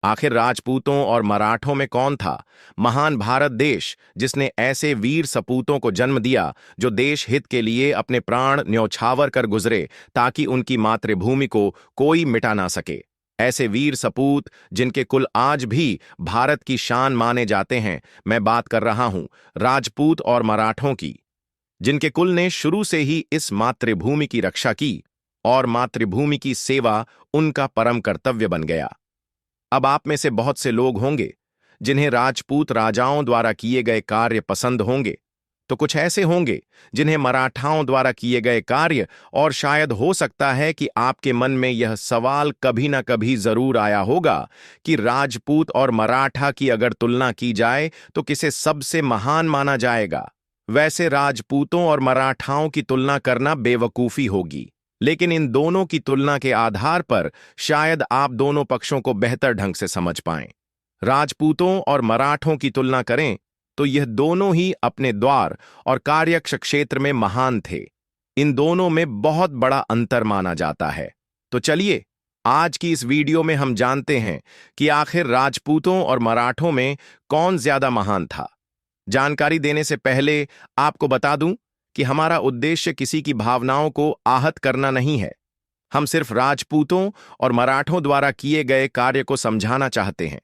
आखिर राजपूतों और मराठों में कौन था महान भारत देश जिसने ऐसे वीर सपूतों को जन्म दिया जो देश हित के लिए अपने प्राण न्यौछावर कर गुजरे ताकि उनकी मातृभूमि को कोई मिटा ना सके। ऐसे वीर सपूत जिनके कुल आज भी भारत की शान माने जाते हैं। मैं बात कर रहा हूं राजपूत और मराठों की, जिनके कुल ने शुरू से ही इस मातृभूमि की रक्षा की और मातृभूमि की सेवा उनका परम कर्तव्य बन गया। अब आप में से बहुत से लोग होंगे जिन्हें राजपूत राजाओं द्वारा किए गए कार्य पसंद होंगे, तो कुछ ऐसे होंगे जिन्हें मराठाओं द्वारा किए गए कार्य, और शायद हो सकता है कि आपके मन में यह सवाल कभी ना कभी जरूर आया होगा कि राजपूत और मराठा की अगर तुलना की जाए तो किसे सबसे महान माना जाएगा। वैसे राजपूतों और मराठाओं की तुलना करना बेवकूफी होगी, लेकिन इन दोनों की तुलना के आधार पर शायद आप दोनों पक्षों को बेहतर ढंग से समझ पाएं। राजपूतों और मराठों की तुलना करें तो यह दोनों ही अपने द्वार और कार्यक्ष क्षेत्र में महान थे। इन दोनों में बहुत बड़ा अंतर माना जाता है। तो चलिए आज की इस वीडियो में हम जानते हैं कि आखिर राजपूतों और मराठों में कौन ज्यादा महान था। जानकारी देने से पहले आपको बता दूं कि हमारा उद्देश्य किसी की भावनाओं को आहत करना नहीं है। हम सिर्फ राजपूतों और मराठों द्वारा किए गए कार्य को समझाना चाहते हैं।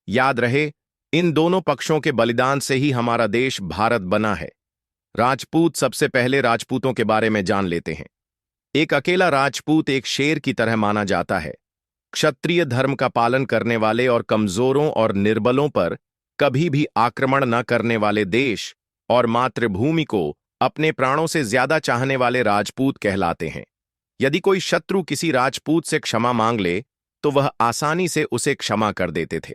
याद रहे, इन दोनों पक्षों के बलिदान से ही हमारा देश भारत बना है। राजपूत, सबसे पहले राजपूतों के बारे में जान लेते हैं। एक अकेला राजपूत एक शेर की तरह माना जाता है। क्षत्रिय धर्म का पालन करने वाले और कमजोरों और निर्बलों पर कभी भी आक्रमण न करने वाले, देश और मातृभूमि को अपने प्राणों से ज्यादा चाहने वाले राजपूत कहलाते हैं। यदि कोई शत्रु किसी राजपूत से क्षमा मांग ले तो वह आसानी से उसे क्षमा कर देते थे।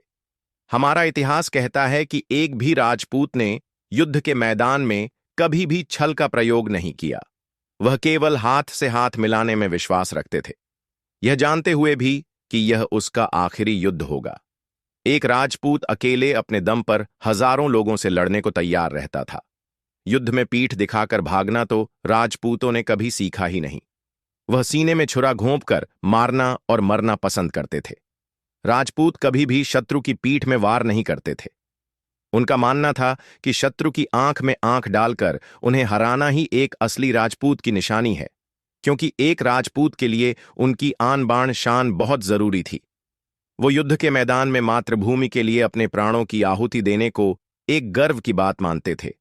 हमारा इतिहास कहता है कि एक भी राजपूत ने युद्ध के मैदान में कभी भी छल का प्रयोग नहीं किया। वह केवल हाथ से हाथ मिलाने में विश्वास रखते थे, यह जानते हुए भी कि यह उसका आखिरी युद्ध होगा। एक राजपूत अकेले अपने दम पर हजारों लोगों से लड़ने को तैयार रहता था। युद्ध में पीठ दिखाकर भागना तो राजपूतों ने कभी सीखा ही नहीं। वह सीने में छुरा घोंपकर मारना और मरना पसंद करते थे। राजपूत कभी भी शत्रु की पीठ में वार नहीं करते थे। उनका मानना था कि शत्रु की आंख में आंख डालकर उन्हें हराना ही एक असली राजपूत की निशानी है, क्योंकि एक राजपूत के लिए उनकी आन बान शान बहुत जरूरी थी। वो युद्ध के मैदान में मातृभूमि के लिए अपने प्राणों की आहुति देने को एक गर्व की बात मानते थे।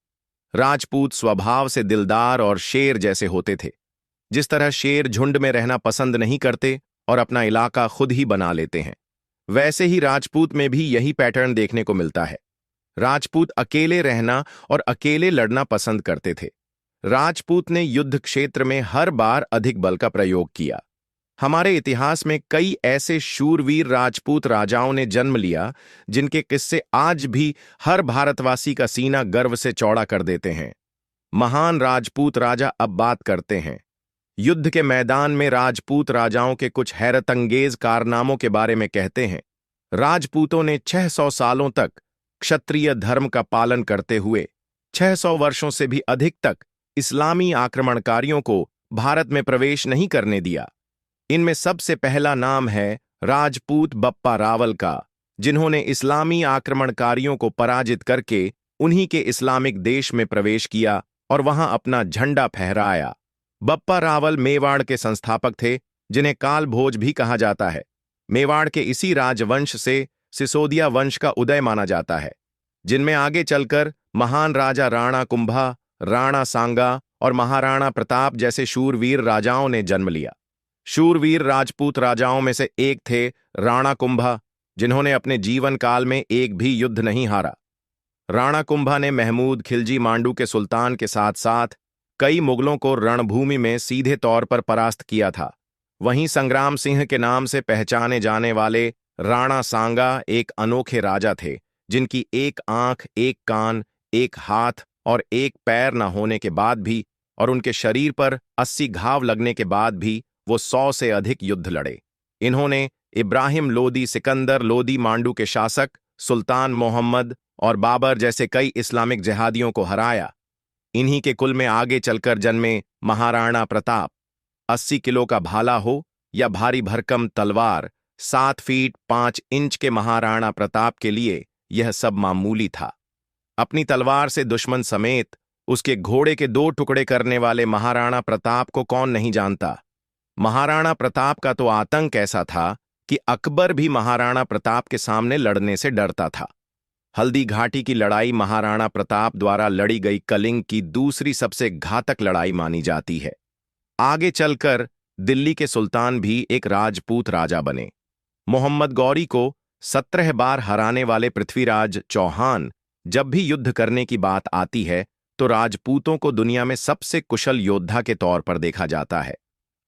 राजपूत स्वभाव से दिलदार और शेर जैसे होते थे। जिस तरह शेर झुंड में रहना पसंद नहीं करते और अपना इलाका खुद ही बना लेते हैं, वैसे ही राजपूत में भी यही पैटर्न देखने को मिलता है। राजपूत अकेले रहना और अकेले लड़ना पसंद करते थे। राजपूत ने युद्ध क्षेत्र में हर बार अधिक बल का प्रयोग किया। हमारे इतिहास में कई ऐसे शूरवीर राजपूत राजाओं ने जन्म लिया जिनके किस्से आज भी हर भारतवासी का सीना गर्व से चौड़ा कर देते हैं। महान राजपूत राजा अब बात करते हैं युद्ध के मैदान में राजपूत राजाओं के कुछ हैरतअंगेज कारनामों के बारे में। कहते हैं राजपूतों ने 600 सालों तक क्षत्रिय धर्म का पालन करते हुए 600 वर्षों से भी अधिक तक इस्लामी आक्रमणकारियों को भारत में प्रवेश नहीं करने दिया। इनमें सबसे पहला नाम है राजपूत बप्पा रावल का, जिन्होंने इस्लामी आक्रमणकारियों को पराजित करके उन्हीं के इस्लामिक देश में प्रवेश किया और वहां अपना झंडा फहराया। बप्पा रावल मेवाड़ के संस्थापक थे, जिन्हें कालभोज भी कहा जाता है। मेवाड़ के इसी राजवंश से सिसोदिया वंश का उदय माना जाता है, जिनमें आगे चलकर महान राजा राणा कुंभा, राणा सांगा और महाराणा प्रताप जैसे शूरवीर राजाओं ने जन्म लिया। शूरवीर राजपूत राजाओं में से एक थे राणा कुंभा, जिन्होंने अपने जीवन काल में एक भी युद्ध नहीं हारा। राणा कुंभा ने महमूद खिलजी मांडू के सुल्तान के साथ साथ कई मुगलों को रणभूमि में सीधे तौर पर परास्त किया था। वहीं संग्राम सिंह के नाम से पहचाने जाने वाले राणा सांगा एक अनोखे राजा थे, जिनकी एक आंख, एक कान, एक हाथ और एक पैर न होने के बाद भी और उनके शरीर पर 80 घाव लगने के बाद भी वो 100 से अधिक युद्ध लड़े। इन्होंने इब्राहिम लोदी, सिकंदर लोदी मांडू के शासक, सुल्तान मोहम्मद और बाबर जैसे कई इस्लामिक जिहादियों को हराया। इन्हीं के कुल में आगे चलकर जन्मे महाराणा प्रताप। 80 किलो का भाला हो या भारी भरकम तलवार, 7 फीट 5 इंच के महाराणा प्रताप के लिए यह सब मामूली था। अपनी तलवार से दुश्मन समेत उसके घोड़े के 2 टुकड़े करने वाले महाराणा प्रताप को कौन नहीं जानता। महाराणा प्रताप का तो आतंक ऐसा था कि अकबर भी महाराणा प्रताप के सामने लड़ने से डरता था। हल्दी घाटी की लड़ाई महाराणा प्रताप द्वारा लड़ी गई कलिंग की दूसरी सबसे घातक लड़ाई मानी जाती है। आगे चलकर दिल्ली के सुल्तान भी एक राजपूत राजा बने। मोहम्मद गौरी को 17 बार हराने वाले पृथ्वीराज चौहान जब भी युद्ध करने की बात आती है तो राजपूतों को दुनिया में सबसे कुशल योद्धा के तौर पर देखा जाता है।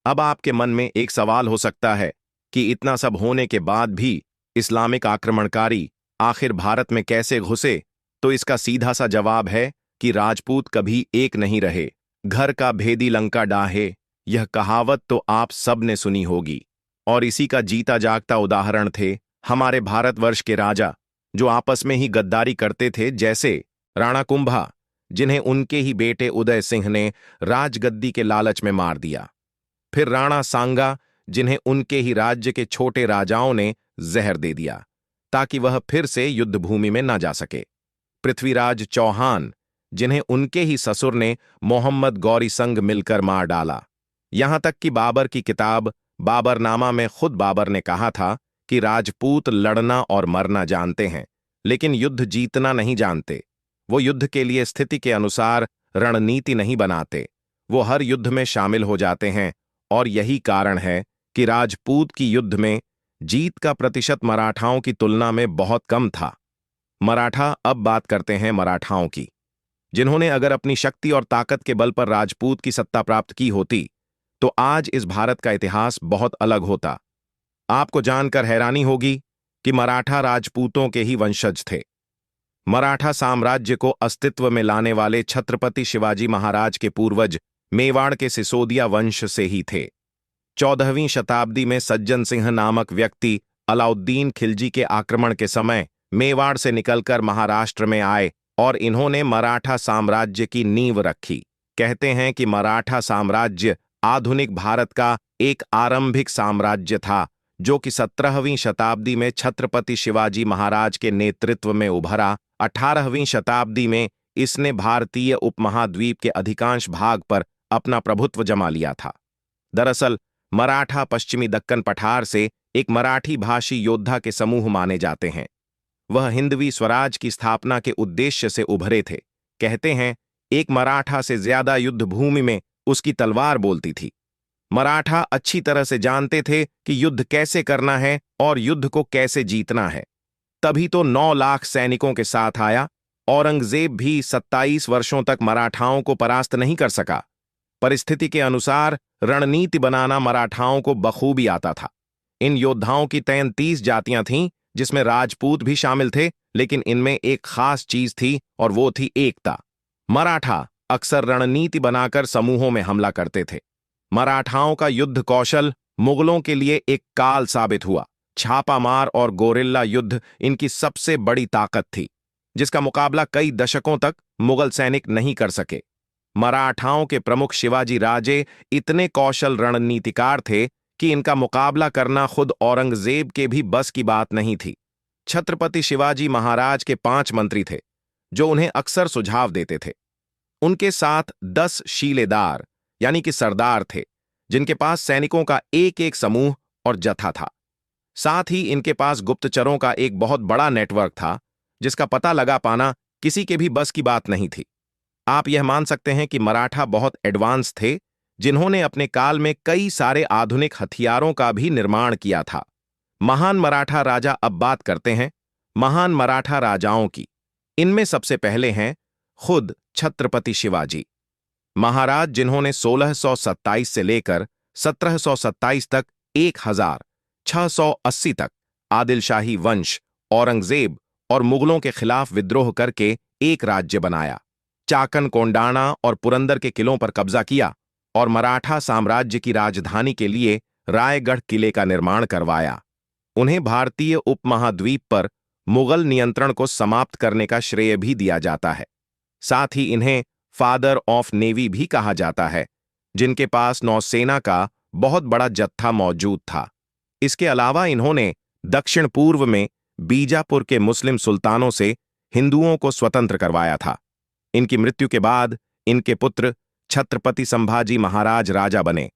अब आपके मन में एक सवाल हो सकता है कि इतना सब होने के बाद भी इस्लामिक आक्रमणकारी आखिर भारत में कैसे घुसे। तो इसका सीधा सा जवाब है कि राजपूत कभी एक नहीं रहे, घर का भेदी लंका डाहे। यह कहावत तो आप सब ने सुनी होगी और इसी का जीता जागता उदाहरण थे हमारे भारतवर्ष के राजा जो आपस में ही गद्दारी करते थे, जैसे राणा कुंभा जिन्हें उनके ही बेटे उदय सिंह ने राजगद्दी के लालच में मार दिया, फिर राणा सांगा जिन्हें उनके ही राज्य के छोटे राजाओं ने जहर दे दिया ताकि वह फिर से युद्धभूमि में न जा सके, पृथ्वीराज चौहान जिन्हें उनके ही ससुर ने मोहम्मद गौरी संग मिलकर मार डाला। यहां तक कि बाबर की किताब बाबरनामा में खुद बाबर ने कहा था कि राजपूत लड़ना और मरना जानते हैं लेकिन युद्ध जीतना नहीं जानते। वो युद्ध के लिए स्थिति के अनुसार रणनीति नहीं बनाते, वो हर युद्ध में शामिल हो जाते हैं और यही कारण है कि राजपूत की युद्ध में जीत का प्रतिशत मराठाओं की तुलना में बहुत कम था। मराठा अब बात करते हैं मराठाओं की, जिन्होंने अगर अपनी शक्ति और ताकत के बल पर राजपूत की सत्ता प्राप्त की होती तो आज इस भारत का इतिहास बहुत अलग होता। आपको जानकर हैरानी होगी कि मराठा राजपूतों के ही वंशज थे। मराठा साम्राज्य को अस्तित्व में लाने वाले छत्रपति शिवाजी महाराज के पूर्वज मेवाड़ के सिसोदिया वंश से ही थे। 14वीं शताब्दी में सज्जन सिंह नामक व्यक्ति अलाउद्दीन खिलजी के आक्रमण के समय मेवाड़ से निकलकर महाराष्ट्र में आए और इन्होंने मराठा साम्राज्य की नींव रखी। कहते हैं कि मराठा साम्राज्य आधुनिक भारत का एक आरंभिक साम्राज्य था जो कि 17वीं शताब्दी में छत्रपति शिवाजी महाराज के नेतृत्व में उभरा। 18वीं शताब्दी में इसने भारतीय उपमहाद्वीप के अधिकांश भाग पर अपना प्रभुत्व जमा लिया था। दरअसल मराठा पश्चिमी दक्कन पठार से एक मराठी भाषी योद्धा के समूह माने जाते हैं। वह हिंदवी स्वराज की स्थापना के उद्देश्य से उभरे थे। कहते हैं एक मराठा से ज्यादा युद्ध भूमि में उसकी तलवार बोलती थी। मराठा अच्छी तरह से जानते थे कि युद्ध कैसे करना है और युद्ध को कैसे जीतना है। तभी तो 9 लाख सैनिकों के साथ आया। औरंगजेब भी 27 वर्षों तक मराठाओं को परास्त नहीं कर सका। परिस्थिति के अनुसार रणनीति बनाना मराठाओं को बखूबी आता था। इन योद्धाओं की 33 जातियां थीं जिसमें राजपूत भी शामिल थे, लेकिन इनमें एक खास चीज थी और वो थी एकता। मराठा अक्सर रणनीति बनाकर समूहों में हमला करते थे। मराठाओं का युद्ध कौशल मुगलों के लिए एक काल साबित हुआ। छापामार और गोरिल्ला युद्ध इनकी सबसे बड़ी ताकत थी, जिसका मुकाबला कई दशकों तक मुगल सैनिक नहीं कर सके। मराठाओं के प्रमुख शिवाजी राजे इतने कौशल रणनीतिकार थे कि इनका मुकाबला करना खुद औरंगजेब के भी बस की बात नहीं थी। छत्रपति शिवाजी महाराज के 5 मंत्री थे जो उन्हें अक्सर सुझाव देते थे। उनके साथ 10 शीलेदार यानी कि सरदार थे, जिनके पास सैनिकों का एक एक समूह और जत्था था। साथ ही इनके पास गुप्तचरों का एक बहुत बड़ा नेटवर्क था, जिसका पता लगा पाना किसी के भी बस की बात नहीं थी। आप यह मान सकते हैं कि मराठा बहुत एडवांस थे, जिन्होंने अपने काल में कई सारे आधुनिक हथियारों का भी निर्माण किया था। महान मराठा राजा अब बात करते हैं महान मराठा राजाओं की। इनमें सबसे पहले हैं खुद छत्रपति शिवाजी महाराज, जिन्होंने 1627 से लेकर 1727 तक 1680 तक आदिलशाही वंश, औरंगजेब और मुगलों के खिलाफ विद्रोह करके एक राज्य बनाया। चाकन, कोंडाणा और पुरंदर के किलों पर कब्जा किया और मराठा साम्राज्य की राजधानी के लिए रायगढ़ किले का निर्माण करवाया। उन्हें भारतीय उपमहाद्वीप पर मुगल नियंत्रण को समाप्त करने का श्रेय भी दिया जाता है। साथ ही इन्हें फादर ऑफ नेवी भी कहा जाता है, जिनके पास नौसेना का बहुत बड़ा जत्था मौजूद था। इसके अलावा इन्होंने दक्षिण पूर्व में बीजापुर के मुस्लिम सुल्तानों से हिंदुओं को स्वतंत्र करवाया था। इनकी मृत्यु के बाद इनके पुत्र छत्रपति संभाजी महाराज राजा बने,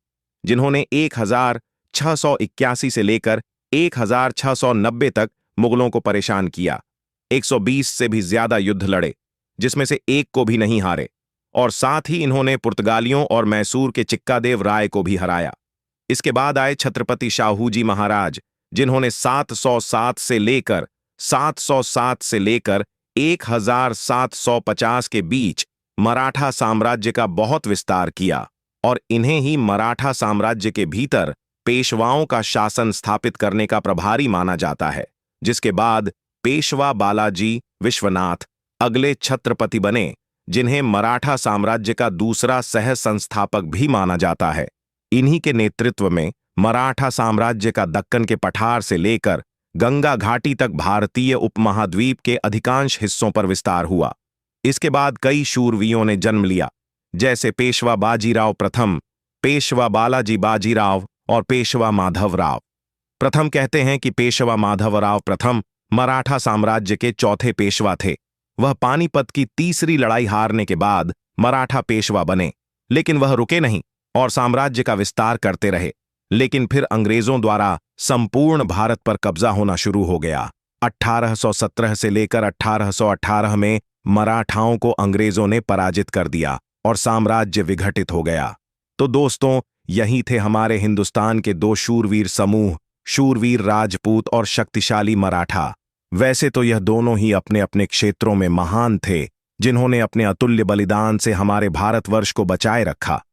जिन्होंने 1681 से लेकर 1690 तक मुगलों को परेशान किया। 120 से भी ज्यादा युद्ध लड़े, जिसमें से एक को भी नहीं हारे, और साथ ही इन्होंने पुर्तगालियों और मैसूर के चिक्कादेव राय को भी हराया। इसके बाद आए छत्रपति शाहूजी महाराज, जिन्होंने 707 से लेकर 1750 के बीच मराठा साम्राज्य का बहुत विस्तार किया, और इन्हें ही मराठा साम्राज्य के भीतर पेशवाओं का शासन स्थापित करने का प्रभारी माना जाता है। जिसके बाद पेशवा बालाजी विश्वनाथ अगले छत्रपति बने, जिन्हें मराठा साम्राज्य का दूसरा सह संस्थापक भी माना जाता है। इन्हीं के नेतृत्व में मराठा साम्राज्य का दक्कन के पठार से लेकर गंगा घाटी तक भारतीय उपमहाद्वीप के अधिकांश हिस्सों पर विस्तार हुआ। इसके बाद कई शूरवीरों ने जन्म लिया, जैसे पेशवा बाजीराव प्रथम, पेशवा बालाजी बाजीराव और पेशवा माधवराव प्रथम। कहते हैं कि पेशवा माधवराव प्रथम मराठा साम्राज्य के चौथे पेशवा थे। वह पानीपत की तीसरी लड़ाई हारने के बाद मराठा पेशवा बने, लेकिन वह रुके नहीं और साम्राज्य का विस्तार करते रहे। लेकिन फिर अंग्रेजों द्वारा संपूर्ण भारत पर कब्जा होना शुरू हो गया। 1817 से लेकर 1818 में मराठाओं को अंग्रेजों ने पराजित कर दिया और साम्राज्य विघटित हो गया। तो दोस्तों, यही थे हमारे हिंदुस्तान के दो शूरवीर समूह, शूरवीर राजपूत और शक्तिशाली मराठा। वैसे तो यह दोनों ही अपने अपने क्षेत्रों में महान थे, जिन्होंने अपने अतुल्य बलिदान से हमारे भारतवर्ष को बचाए रखा।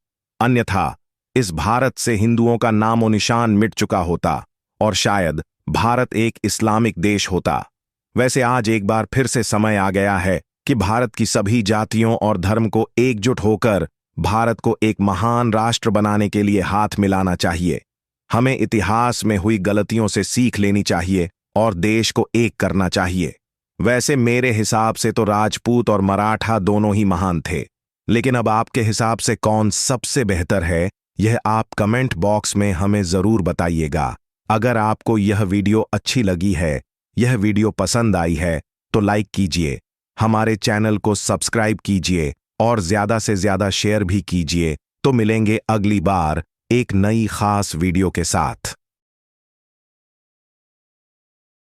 अन्यथा इस भारत से हिंदुओं का नामो निशान मिट चुका होता और शायद भारत एक इस्लामिक देश होता। वैसे आज एक बार फिर से समय आ गया है कि भारत की सभी जातियों और धर्म को एकजुट होकर भारत को एक महान राष्ट्र बनाने के लिए हाथ मिलाना चाहिए। हमें इतिहास में हुई गलतियों से सीख लेनी चाहिए और देश को एक करना चाहिए। वैसे मेरे हिसाब से तो राजपूत और मराठा दोनों ही महान थे, लेकिन अब आपके हिसाब से कौन सबसे बेहतर है, यह आप कमेंट बॉक्स में हमें जरूर बताइएगा। अगर आपको यह वीडियो अच्छी लगी है, यह वीडियो पसंद आई है, तो लाइक कीजिए, हमारे चैनल को सब्सक्राइब कीजिए और ज्यादा से ज्यादा शेयर भी कीजिए। तो मिलेंगे अगली बार एक नई खास वीडियो के साथ।